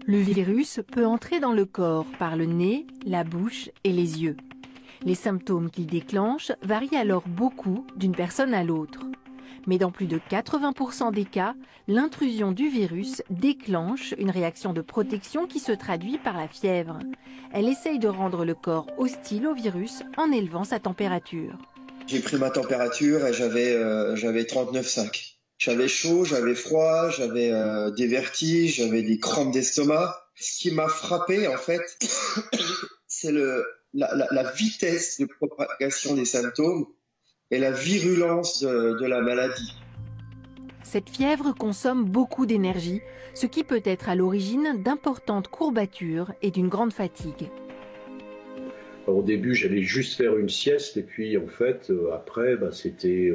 Le virus peut entrer dans le corps par le nez, la bouche et les yeux. Les symptômes qu'il déclenche varient alors beaucoup d'une personne à l'autre. Mais dans plus de 80% des cas, l'intrusion du virus déclenche une réaction de protection qui se traduit par la fièvre. Elle essaye de rendre le corps hostile au virus en élevant sa température. J'ai pris ma température et j'avais 39,5. J'avais chaud, j'avais froid, j'avais des vertiges, j'avais des crampes d'estomac. Ce qui m'a frappé, en fait, c'est la vitesse de propagation des symptômes et la virulence de la maladie. Cette fièvre consomme beaucoup d'énergie, ce qui peut être à l'origine d'importantes courbatures et d'une grande fatigue. Au début, j'allais juste faire une sieste et puis en fait, après, c'était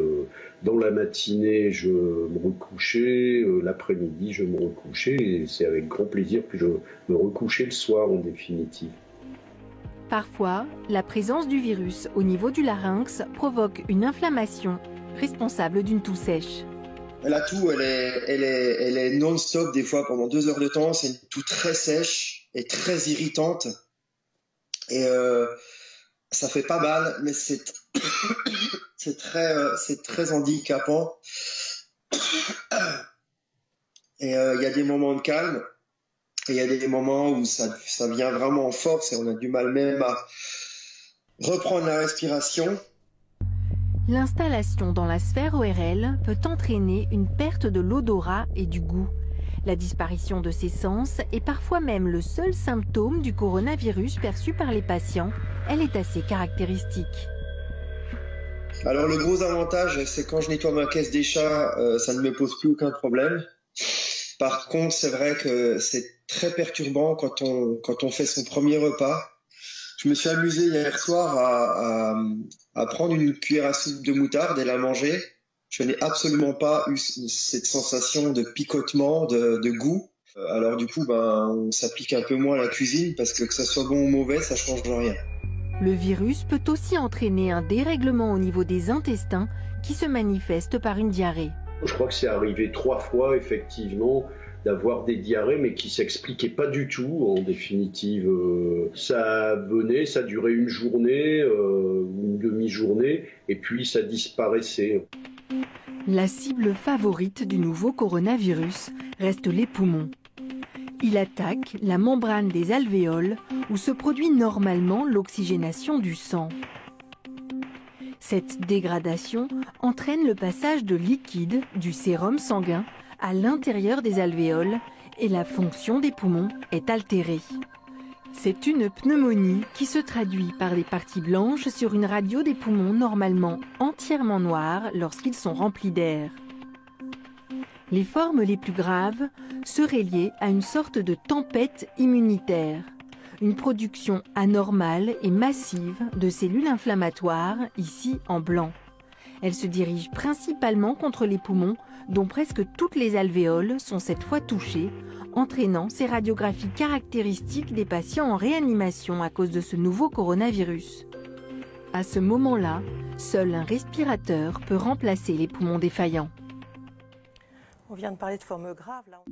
dans la matinée, je me recouchais, l'après-midi, je me recouchais et c'est avec grand plaisir que je me recouchais le soir en définitive. Parfois, la présence du virus au niveau du larynx provoque une inflammation responsable d'une toux sèche. La toux, elle est non-stop des fois pendant 2 heures de temps. C'est une toux très sèche et très irritante. Et ça fait pas mal, mais c'est très handicapant. Et il y a des moments de calme. Et il y a des moments où ça vient vraiment en force et on a du mal même à reprendre la respiration. L'installation dans la sphère ORL peut entraîner une perte de l'odorat et du goût. La disparition de ces sens est parfois même le seul symptôme du coronavirus perçu par les patients. Elle est assez caractéristique. Alors le gros avantage, c'est quand je nettoie ma caisse des chats, ça ne me pose plus aucun problème. Par contre, c'est vrai que c'est très perturbant quand on fait son premier repas. Je me suis amusé hier soir à prendre une cuillère à soupe de moutarde et la manger. Je n'ai absolument pas eu cette sensation de picotement, de goût. Alors du coup, on s'applique un peu moins à la cuisine parce que ça soit bon ou mauvais, ça change rien. Le virus peut aussi entraîner un dérèglement au niveau des intestins qui se manifeste par une diarrhée. Je crois que c'est arrivé 3 fois, effectivement, d'avoir des diarrhées, mais qui ne s'expliquaient pas du tout, en définitive. Ça venait, ça durait une journée, une demi-journée, et puis ça disparaissait. La cible favorite du nouveau coronavirus reste les poumons. Il attaque la membrane des alvéoles, où se produit normalement l'oxygénation du sang. Cette dégradation entraîne le passage de liquide du sérum sanguin à l'intérieur des alvéoles et la fonction des poumons est altérée. C'est une pneumonie qui se traduit par des parties blanches sur une radio des poumons normalement entièrement noires lorsqu'ils sont remplis d'air. Les formes les plus graves seraient liées à une sorte de tempête immunitaire, une production anormale et massive de cellules inflammatoires, ici en blanc. Elles se dirigent principalement contre les poumons, dont presque toutes les alvéoles sont cette fois touchées, entraînant ces radiographies caractéristiques des patients en réanimation à cause de ce nouveau coronavirus. À ce moment-là, seul un respirateur peut remplacer les poumons défaillants. On vient de parler de formes graves là.